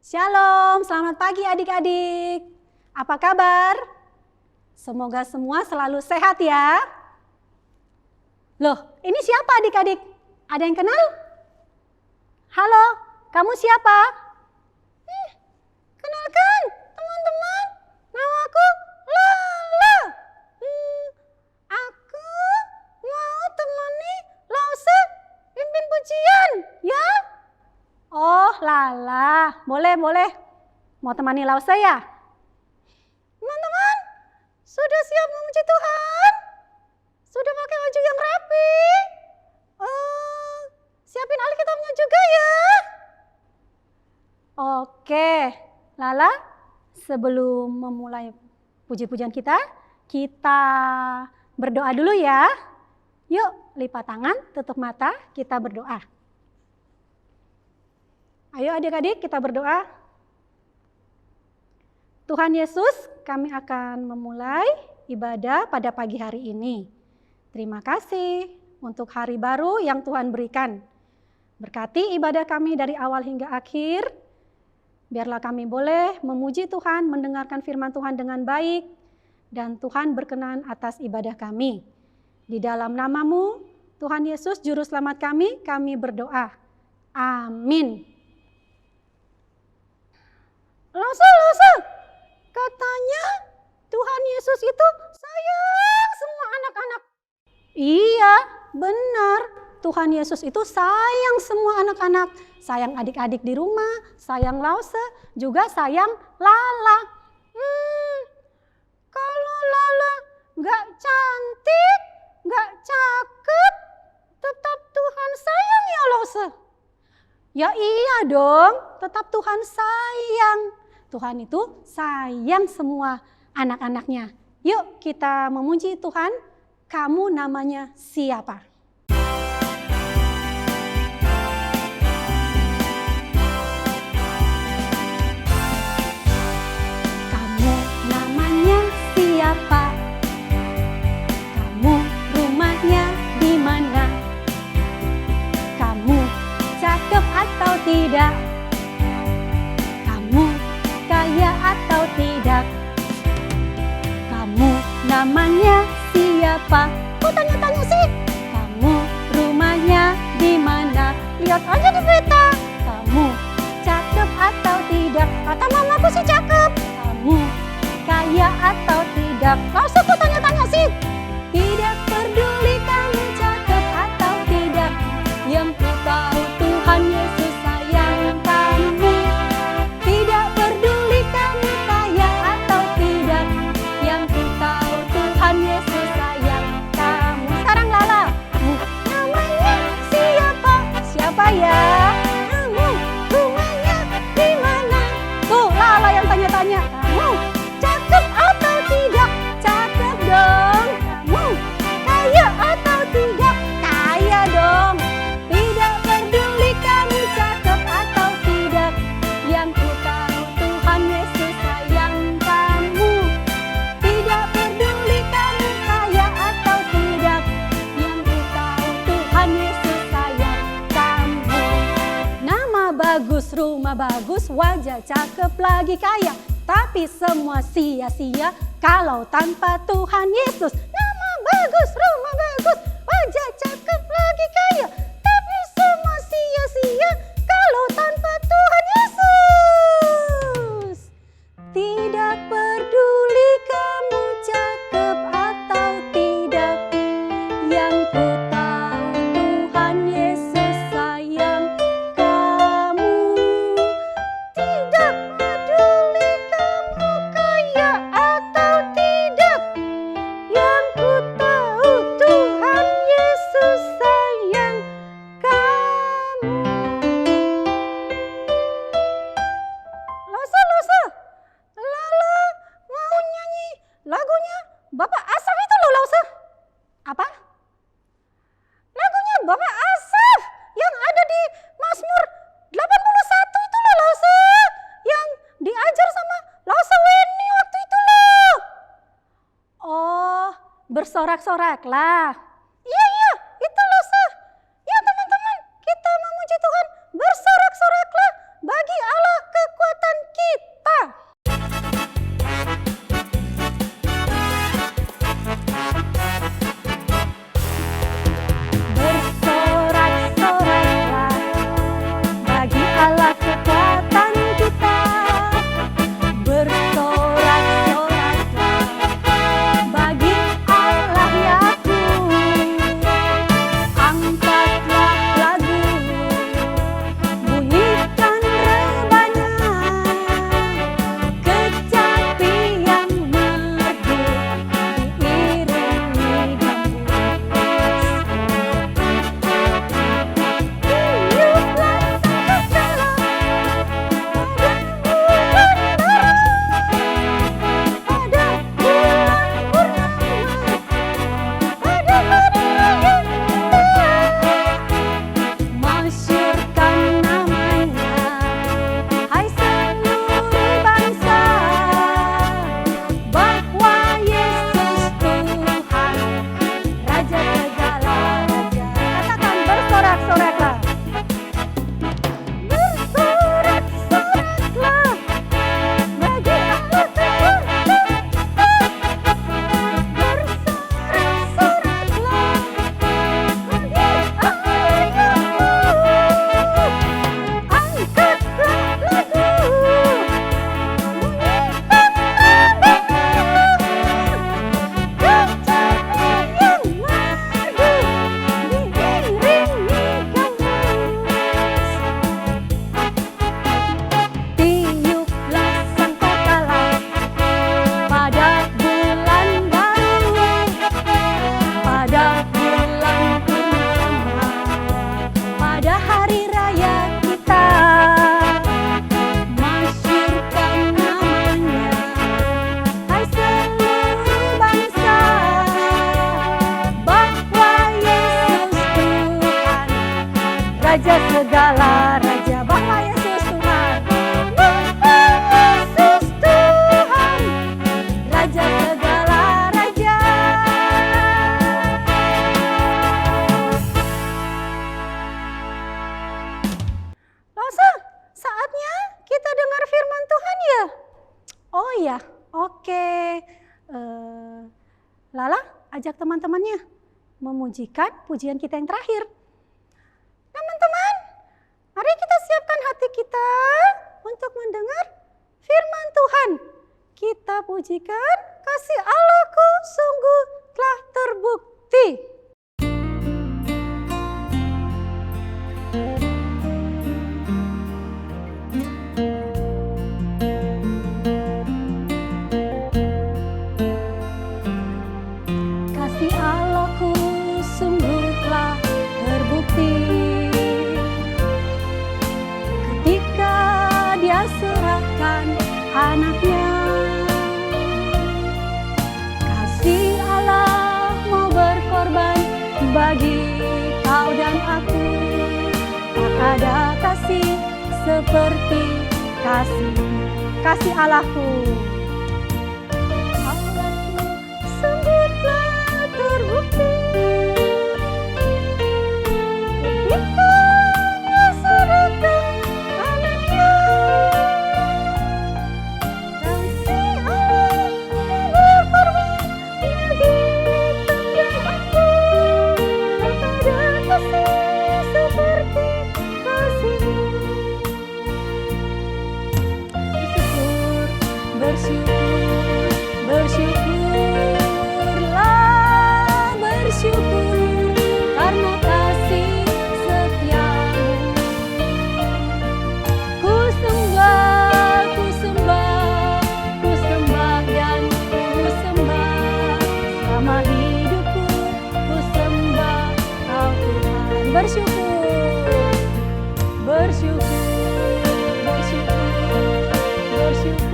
Shalom, selamat pagi adik-adik. Apa kabar? Semoga semua selalu sehat ya. Loh, ini siapa adik-adik? Ada yang kenal? Halo, kamu siapa? Kenalkan, teman-teman. Namaku Lala. Aku mau temani Lause pimpin pujian, ya? Oh, Lala. Boleh. Mau temani Lause ya? Teman-teman, sudah siap memuji Tuhan? Sudah pakai baju yang rapi? Siapin Alkitabnya juga ya? Oke, Lala, sebelum memulai puji-pujian kita berdoa dulu ya. Yuk, lipat tangan, tutup mata, kita berdoa. Ayo adik-adik kita berdoa. Tuhan Yesus, kami akan memulai ibadah pada pagi hari ini. Terima kasih untuk hari baru yang Tuhan berikan. Berkati ibadah kami dari awal hingga akhir. Biarlah kami boleh memuji Tuhan, mendengarkan firman Tuhan dengan baik. Dan Tuhan berkenan atas ibadah kami. Di dalam nama-Mu, Tuhan Yesus Juru Selamat kami berdoa. Amin. Lause, katanya Tuhan Yesus itu sayang semua anak-anak. Iya, benar. Tuhan Yesus itu sayang semua anak-anak. Sayang adik-adik di rumah, sayang Lause, juga sayang Lala. Kalau Lala gak cantik, gak cakep, tetap Tuhan sayang ya Lause? Ya iya dong, tetap Tuhan sayang. Tuhan itu sayang semua anak-anaknya. Yuk kita memuji Tuhan. Kamu namanya siapa? Kamu namanya siapa? Kamu rumahnya di mana? Kamu cakep atau tidak? Kamu kaya atau tidak? Kamu namanya siapa? Kok tanya-tanya sih? Kamu rumahnya di mana? Lihat aja di peta. Kamu cakep atau tidak? Kata mamaku sih cakep. Kamu kaya atau tidak? Langsung kok tanya-tanya sih? Tidak peduli kamu cakep atau tidak. Yang ku tahu Tuhan Yesus sayang kamu. Tidak peduli kamu kaya atau tidak. Yang ku tahu Tuhan Yesus sayang kamu. Sekarang Lala, namanya siapa? Siapa ya? Kamu rumahnya di mana? Tuh Lala yang tanya-tanya. Kamu cakep atau tidak? Cakep dong. Kamu kaya atau tidak? Kaya dong. Tidak peduli kamu cakep atau tidak. Yang ku tahu Tuhan Yesus sayang kamu. Tidak peduli kamu kaya atau tidak. Yang ku tahu Tuhan Yesus sayang kamu. Nama bagus, rumah bagus, wajah cakep lagi kaya. Tapi semua sia-sia kalau tanpa Tuhan Yesus. Nama bagus, rumah bagus, wajah cakep lagi kaya. Tapi semua sia-sia kalau tanpa Tuhan Yesus. Tidak peduli kamu cakep atau tidak. Yang ku tahu Tuhan Yesus sayang kamu. Tidak peduli kamu kaya atau tidak. Yang ku tahu Tuhan Yesus sayang kamu. Lause, Lala mau nyanyi lagunya Bapak Asaf itu loh Lause. Apa? Lagunya Bapak Asaf yang ada di Mazmur 81 itu loh Lause. Yang diajar sama Lause Weni waktu itu loh. Oh, bersorak-sorak lah. Iya, itu Lause. Ya teman-teman, kita memuji Tuhan, bersorak-soraklah bagi Allah kekuatan Lala, ajak teman-temannya memujikan pujian kita yang terakhir. Teman-teman, mari kita siapkan hati kita untuk mendengar firman Tuhan. Kita pujikan, kasih Allahku sungguh telah terbukti. Kasih Allahku sungguh telah terbukti ketika Dia serahkan anaknya. Kasih Allah mau berkorban bagi kau dan aku. Tak ada kasih seperti kasih Allahku. Allahku sungguh telah terbukti ketika Dia serahkan anaknya. Kasih Allah mau berkorban bagi kau dan aku. Tak ada kasih seperti kasih-Mu. Bersyukurlah, bersyukur karena kasih setia-Mu. Ku sembah, ku sembah, ku sembah dan ku sembah. Selama hidupku ku sembah Kau Tuhan. Bersyukur, bersyukur, bersyukur, bersyukur.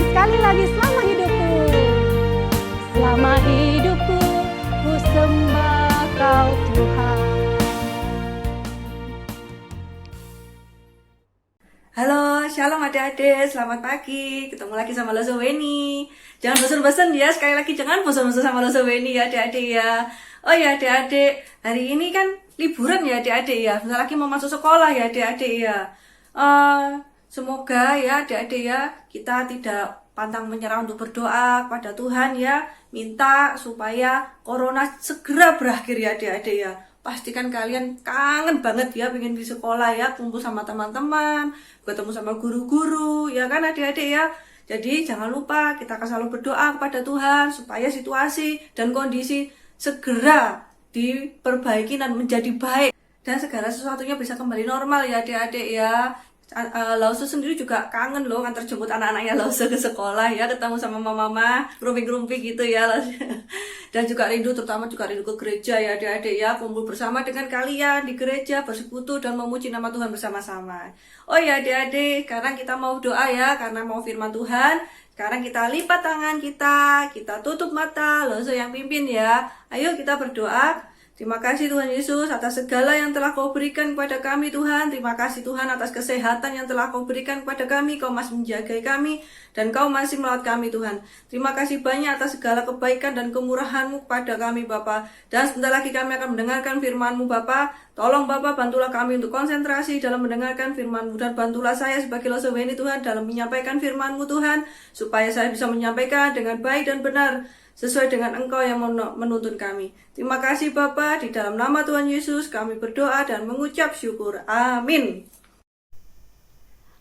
Sekali lagi, selama hidupku, selama hidupku, ku sembah Kau Tuhan. Halo, shalom adik-adik, selamat pagi. Ketemu lagi sama Loso Weni. Jangan bosan-bosan ya, sekali lagi jangan bosan-bosan sama Loso Weni ya adik-adik ya. Oh ya adik-adik, hari ini kan liburan ya adik-adik ya. Bentar lagi mau masuk sekolah ya adik-adik ya. Semoga ya adik-adik ya, kita tidak pantang menyerah untuk berdoa kepada Tuhan ya. Minta supaya corona segera berakhir ya adik-adik ya. Pastikan kalian kangen banget ya pengen di sekolah ya, kumpul sama teman-teman, ketemu sama guru-guru ya kan adik-adik ya. Jadi jangan lupa kita akan selalu berdoa kepada Tuhan supaya situasi dan kondisi segera diperbaiki dan menjadi baik. Dan segala sesuatunya bisa kembali normal ya adik-adik ya. Lauso sendiri juga kangen loh ngantar jemput anak-anaknya Lauso ke sekolah ya, ketemu sama mama-mama, ngerumpi-ngerumpi gitu ya. Dan juga rindu, terutama juga rindu ke gereja ya adik-adik ya, kumpul bersama dengan kalian di gereja, bersekutu dan memuji nama Tuhan bersama-sama. Oh ya adik-adik, sekarang kita mau doa ya, karena mau firman Tuhan. Sekarang kita lipat tangan kita tutup mata, Lauso yang pimpin ya. Ayo kita berdoa. Terima kasih Tuhan Yesus atas segala yang telah Kau berikan kepada kami Tuhan. Terima kasih Tuhan atas kesehatan yang telah Kau berikan kepada kami. Kau masih menjaga kami dan Kau masih merawat kami Tuhan. Terima kasih banyak atas segala kebaikan dan kemurahan-Mu kepada kami Bapa. Dan sebentar lagi kami akan mendengarkan firman-Mu Bapa. Tolong Bapa bantulah kami untuk konsentrasi dalam mendengarkan firman-Mu. Dan bantulah saya sebagai Loso Weni Tuhan dalam menyampaikan firman-Mu Tuhan. Supaya saya bisa menyampaikan dengan baik dan benar sesuai dengan Engkau yang menuntun kami. Terima kasih Bapa, di dalam nama Tuhan Yesus kami berdoa dan mengucap syukur. Amin.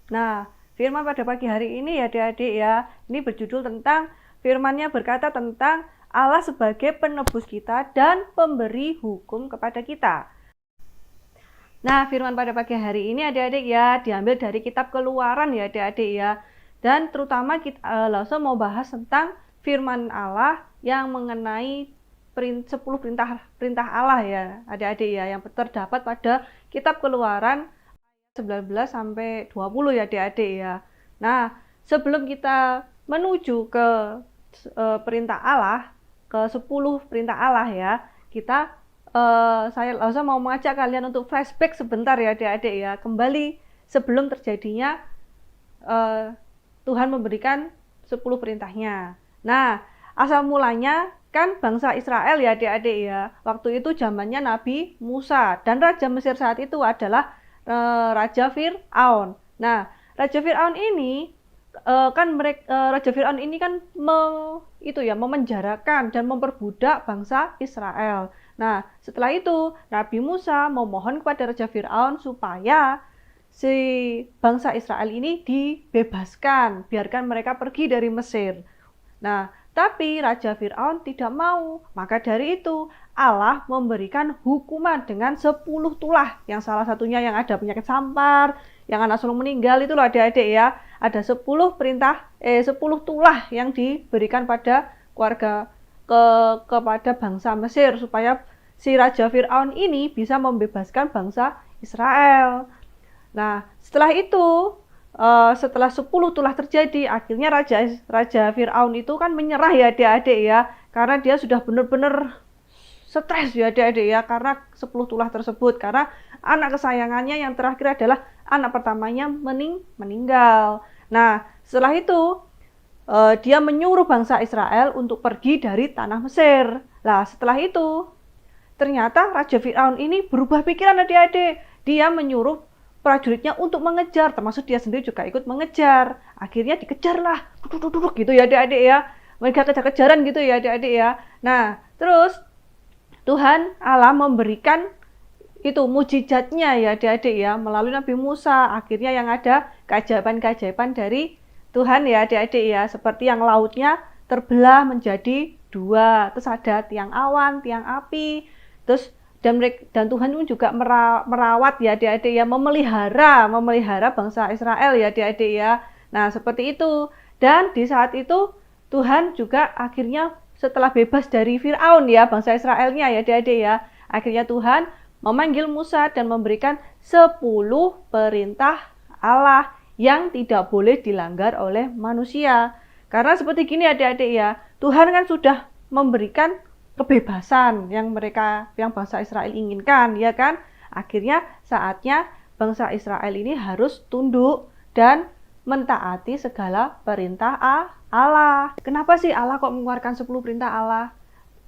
Nah, firman pada pagi hari ini ya adik-adik ya, ini berjudul tentang firman-Nya berkata tentang Allah sebagai penebus kita dan pemberi hukum kepada kita. Nah, firman pada pagi hari ini adik-adik ya, diambil dari kitab Keluaran ya adik-adik ya. Dan terutama kita langsung mau bahas tentang firman Allah yang mengenai 10 perintah Allah ya adik-adik ya, yang terdapat pada kitab Keluaran 19 sampai 20 ya adik-adik ya. Nah, sebelum kita menuju ke perintah Allah, ke 10 perintah Allah ya, kita saya mau mengajak kalian untuk flashback sebentar ya adik-adik ya, kembali sebelum terjadinya Tuhan memberikan 10 perintahnya. Nah, asal mulanya kan bangsa Israel ya adik-adik ya, waktu itu zamannya Nabi Musa, dan Raja Mesir saat itu adalah Raja Fir'aun. Nah, Raja Fir'aun ini Raja Fir'aun ini kan memenjarakan dan memperbudak bangsa Israel. Nah, setelah itu Nabi Musa memohon kepada Raja Fir'aun supaya si bangsa Israel ini dibebaskan, biarkan mereka pergi dari Mesir. Nah, tapi Raja Fir'aun tidak mau. Maka dari itu Allah memberikan hukuman dengan 10 tulah. Yang salah satunya yang ada penyakit sampar, yang anak sulung meninggal, itu loh adik-adik ya. Ada 10 tulah yang diberikan pada kepada bangsa Mesir supaya si Raja Fir'aun ini bisa membebaskan bangsa Israel. Nah, setelah itu setelah 10 tulah terjadi, akhirnya Raja Fir'aun itu kan menyerah ya adik-adik ya, karena dia sudah benar-benar stres ya adik-adik ya, karena 10 tulah tersebut, karena anak kesayangannya yang terakhir adalah anak pertamanya meninggal. Nah, setelah itu dia menyuruh bangsa Israel untuk pergi dari tanah Mesir. Nah, setelah itu ternyata Raja Fir'aun ini berubah pikiran adik-adik, dia menyuruh prajuritnya untuk mengejar, termasuk dia sendiri juga ikut mengejar. Akhirnya dikejarlah, duduk gitu ya adik-adik ya. Mereka kejar-kejaran gitu ya adik-adik ya. Nah, terus Tuhan Allah memberikan itu mujizatnya ya adik-adik ya, melalui Nabi Musa. Akhirnya yang ada keajaiban-keajaiban dari Tuhan ya adik-adik ya, seperti yang lautnya terbelah menjadi 2, terus ada tiang awan, tiang api, terus dan Tuhan pun juga merawat ya adik-adik ya, memelihara bangsa Israel ya adik-adik ya. Nah, seperti itu. Dan di saat itu Tuhan juga akhirnya setelah bebas dari Fir'aun ya, bangsa Israelnya ya adik-adik ya, akhirnya Tuhan memanggil Musa dan memberikan 10 perintah Allah yang tidak boleh dilanggar oleh manusia. Karena seperti gini adik-adik ya, Tuhan kan sudah memberikan kebebasan yang bangsa Israel inginkan ya kan. Akhirnya saatnya bangsa Israel ini harus tunduk dan mentaati segala perintah Allah. Kenapa sih Allah kok mengeluarkan 10 perintah Allah?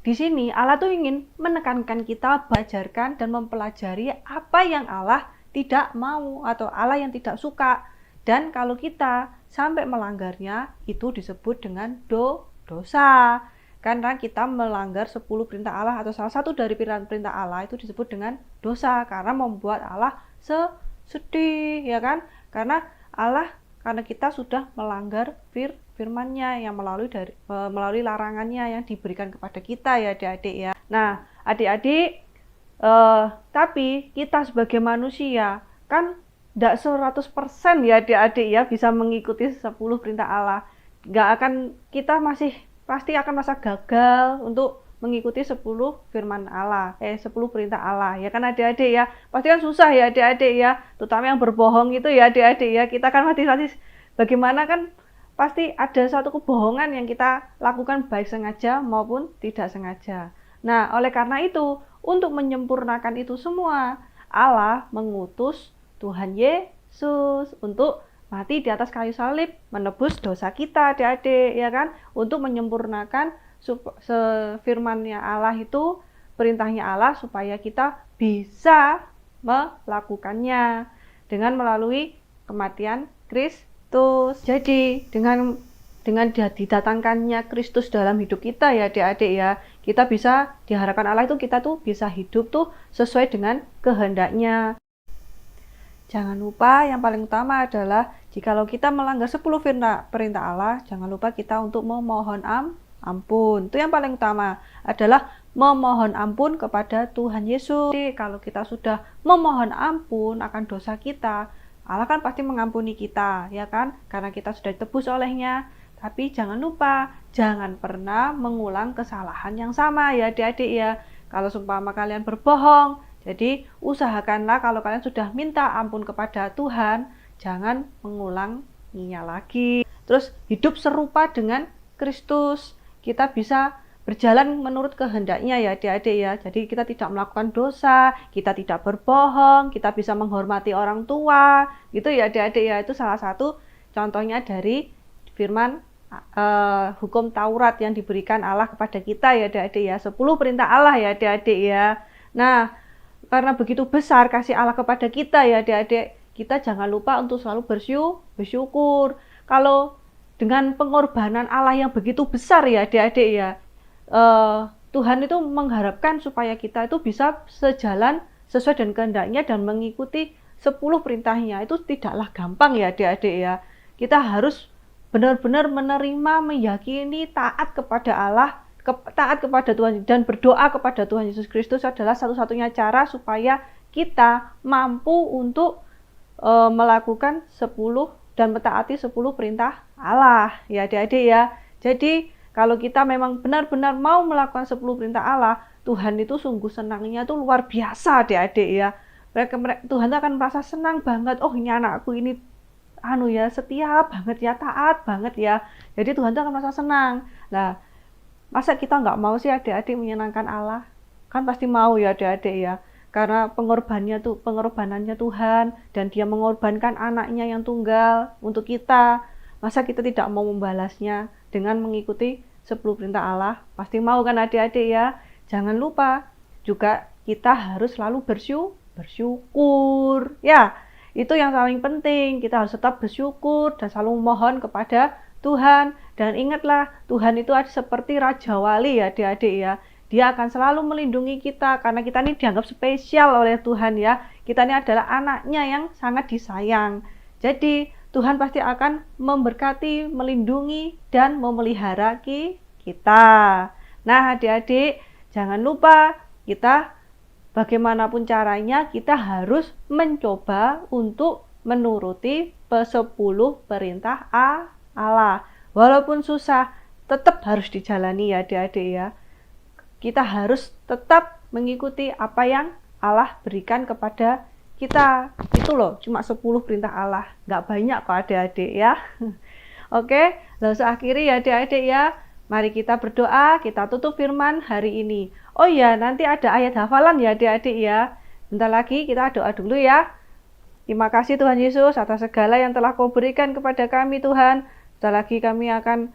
Di sini Allah tuh ingin menekankan kita belajarkan dan mempelajari apa yang Allah tidak mau atau Allah yang tidak suka. Dan kalau kita sampai melanggarnya, itu disebut dengan dosa. Karena kita melanggar 10 perintah Allah atau salah satu dari perintah Allah itu disebut dengan dosa, karena membuat Allah sedih ya kan. Karena kita sudah melanggar firman-Nya yang melalui larangannya yang diberikan kepada kita ya adik-adik ya. Nah, adik-adik tapi kita sebagai manusia kan tidak 100% ya adik-adik ya bisa mengikuti 10 perintah Allah. Kita masih pasti akan merasa gagal untuk mengikuti 10 firman Allah, 10 perintah Allah ya kan adik-adik ya. Pasti kan susah ya adik-adik ya, terutama yang berbohong itu ya adik-adik ya. Kita kan masih bagaimana kan pasti ada suatu kebohongan yang kita lakukan baik sengaja maupun tidak sengaja. Nah, oleh karena itu untuk menyempurnakan itu semua, Allah mengutus Tuhan Yesus untuk mati di atas kayu salib, menebus dosa kita adik-adik ya kan, untuk menyempurnakan firman-Nya Allah itu, perintahnya Allah supaya kita bisa melakukannya dengan melalui kematian Kristus. Jadi dengan didatangkannya Kristus dalam hidup kita ya adik-adik ya, kita bisa diharapkan Allah itu kita tuh bisa hidup tuh sesuai dengan kehendaknya. Jangan lupa yang paling utama adalah jikalau kita melanggar 10 perintah Allah, jangan lupa kita untuk memohon ampun. Itu yang paling utama adalah memohon ampun kepada Tuhan Yesus. Jadi, kalau kita sudah memohon ampun akan dosa kita, Allah kan pasti mengampuni kita, ya kan? Karena kita sudah ditebus oleh-Nya. Tapi jangan lupa, jangan pernah mengulang kesalahan yang sama ya adik-adik ya. Kalau seumpama kalian berbohong, jadi usahakanlah kalau kalian sudah minta ampun kepada Tuhan, jangan mengulanginya lagi. Terus hidup serupa dengan Kristus. Kita bisa berjalan menurut kehendaknya ya adik-adik ya. Jadi kita tidak melakukan dosa, kita tidak berbohong, kita bisa menghormati orang tua, gitu ya adik-adik ya. Itu salah satu contohnya dari firman hukum Taurat yang diberikan Allah kepada kita ya adik-adik ya. 10 perintah Allah ya adik-adik ya. Nah, karena begitu besar kasih Allah kepada kita ya adik-adik, kita jangan lupa untuk selalu bersyukur. Kalau dengan pengorbanan Allah yang begitu besar ya adik-adik ya, Tuhan itu mengharapkan supaya kita itu bisa sejalan sesuai dengan kehendaknya dan mengikuti 10 perintahnya. Itu tidaklah gampang ya adik-adik ya. Kita harus benar-benar menerima, meyakini, taat kepada Allah, taat kepada Tuhan, dan berdoa kepada Tuhan Yesus Kristus adalah satu-satunya cara supaya kita mampu untuk melakukan 10 dan mentaati 10 perintah Allah ya adik-adik ya. Jadi kalau kita memang benar-benar mau melakukan 10 perintah Allah, Tuhan itu sungguh senangnya tuh luar biasa adik-adik ya. Tuhan itu akan merasa senang banget, oh ini anakku ini setia banget ya, taat banget ya. Jadi Tuhan itu akan merasa senang. Nah, masa kita nggak mau sih adik-adik menyenangkan Allah? Kan pasti mau ya adik-adik ya. Karena pengorbanannya Tuhan, dan Dia mengorbankan anaknya yang tunggal untuk kita. Masa kita tidak mau membalasnya dengan mengikuti 10 perintah Allah? Pasti mau kan adik-adik ya. Jangan lupa juga kita harus selalu bersyukur. Ya, itu yang paling penting. Kita harus tetap bersyukur dan selalu mohon kepada Tuhan. Dan ingatlah, Tuhan itu seperti Raja Wali ya adik-adik ya. Dia akan selalu melindungi kita karena kita ini dianggap spesial oleh Tuhan ya. Kita ini adalah anaknya yang sangat disayang. Jadi Tuhan pasti akan memberkati, melindungi, dan memelihara kita. Nah adik-adik, jangan lupa kita bagaimanapun caranya kita harus mencoba untuk menuruti 10 perintah Allah. Walaupun susah, tetap harus dijalani ya adik-adik ya. Kita harus tetap mengikuti apa yang Allah berikan kepada kita. Itu loh, cuma 10 perintah Allah. Nggak banyak kok adik-adik ya. Oke, lalu akhiri ya adik-adik ya. Mari kita berdoa, kita tutup firman hari ini. Oh ya, nanti ada ayat hafalan ya adik-adik ya. Bentar lagi kita doa dulu ya. Terima kasih Tuhan Yesus atas segala yang telah Kau berikan kepada kami Tuhan. Bentar lagi kami akan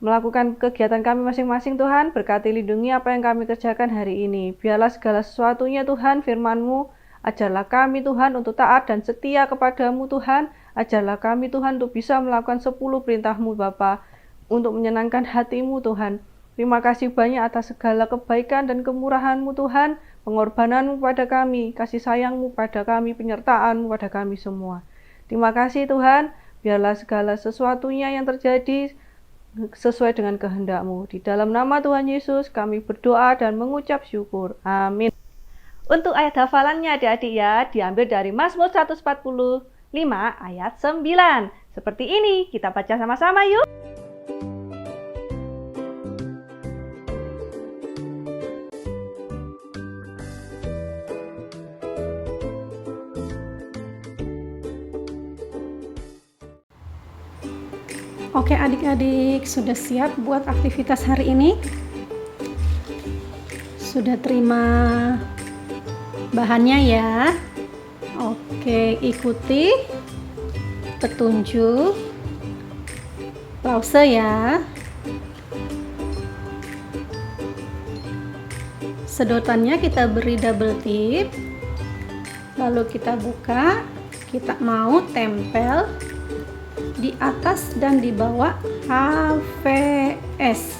melakukan kegiatan kami masing-masing Tuhan. Berkati lindungi apa yang kami kerjakan hari ini. Biarlah segala sesuatunya Tuhan, firman-Mu, ajarlah kami Tuhan untuk taat dan setia kepadamu Tuhan. Ajarlah kami Tuhan untuk bisa melakukan 10 perintah-Mu Bapa, untuk menyenangkan hati-Mu Tuhan. Terima kasih banyak atas segala kebaikan dan kemurahan-Mu Tuhan, pengorbanan-Mu pada kami, kasih sayang-Mu pada kami, penyertaan-Mu pada kami semua. Terima kasih Tuhan, biarlah segala sesuatunya yang terjadi sesuai dengan kehendak-Mu. Di dalam nama Tuhan Yesus kami berdoa dan mengucap syukur. Amin. Untuk ayat hafalannya adik-adik ya, diambil dari Mazmur 145 ayat 9. Seperti ini, kita baca sama-sama yuk. Oke adik-adik, sudah siap buat aktivitas hari ini? Sudah terima bahannya ya? Oke, ikuti petunjuk, pause ya. Sedotannya kita beri double tip, lalu kita buka, kita mau tempel di atas dan di bawah HVS.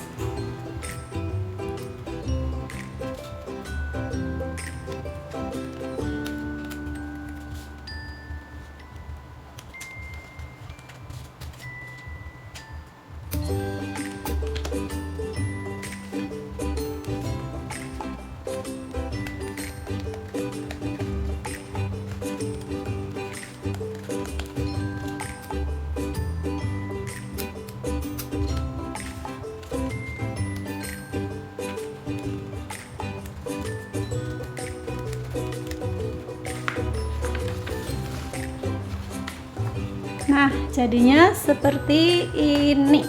Nah, jadinya seperti ini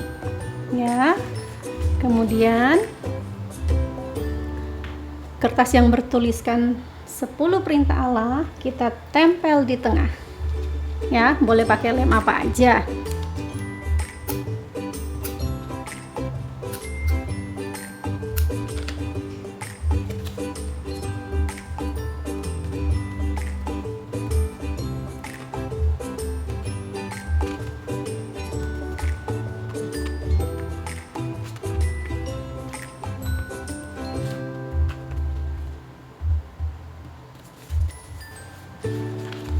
ya. Kemudian kertas yang bertuliskan 10 perintah Allah kita tempel di tengah. Ya, boleh pakai lem apa aja.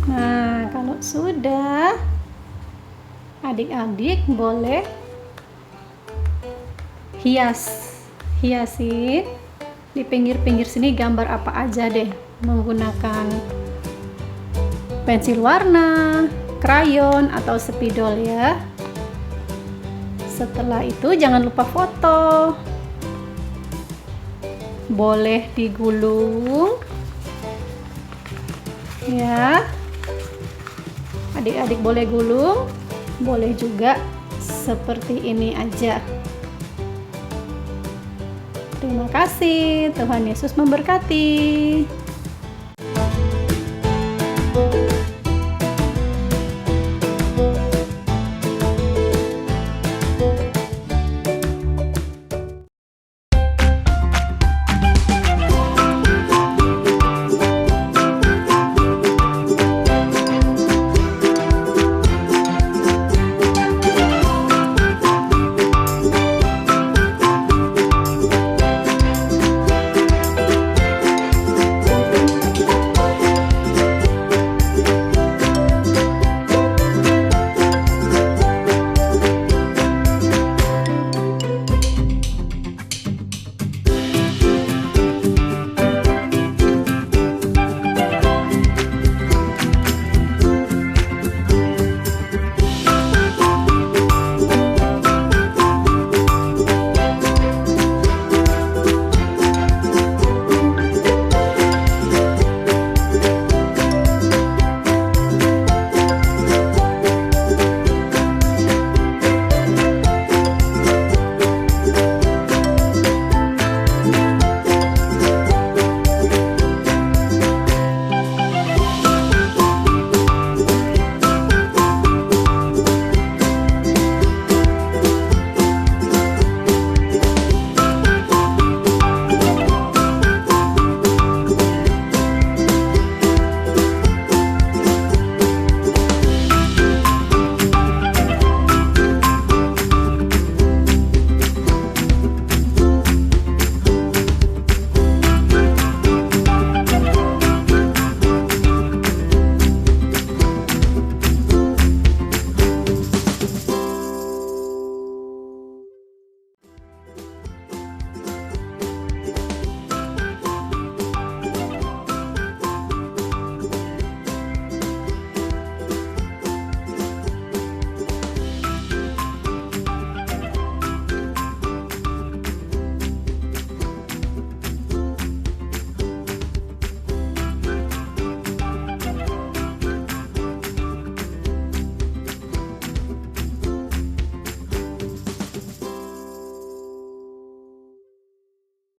Nah, kalau sudah, adik-adik boleh hiasi di pinggir-pinggir sini gambar apa aja deh, menggunakan pensil warna, krayon, atau spidol ya. Setelah itu jangan lupa foto. Boleh digulung ya. Adik-adik boleh gulung, boleh juga seperti ini aja. Terima kasih, Tuhan Yesus memberkati.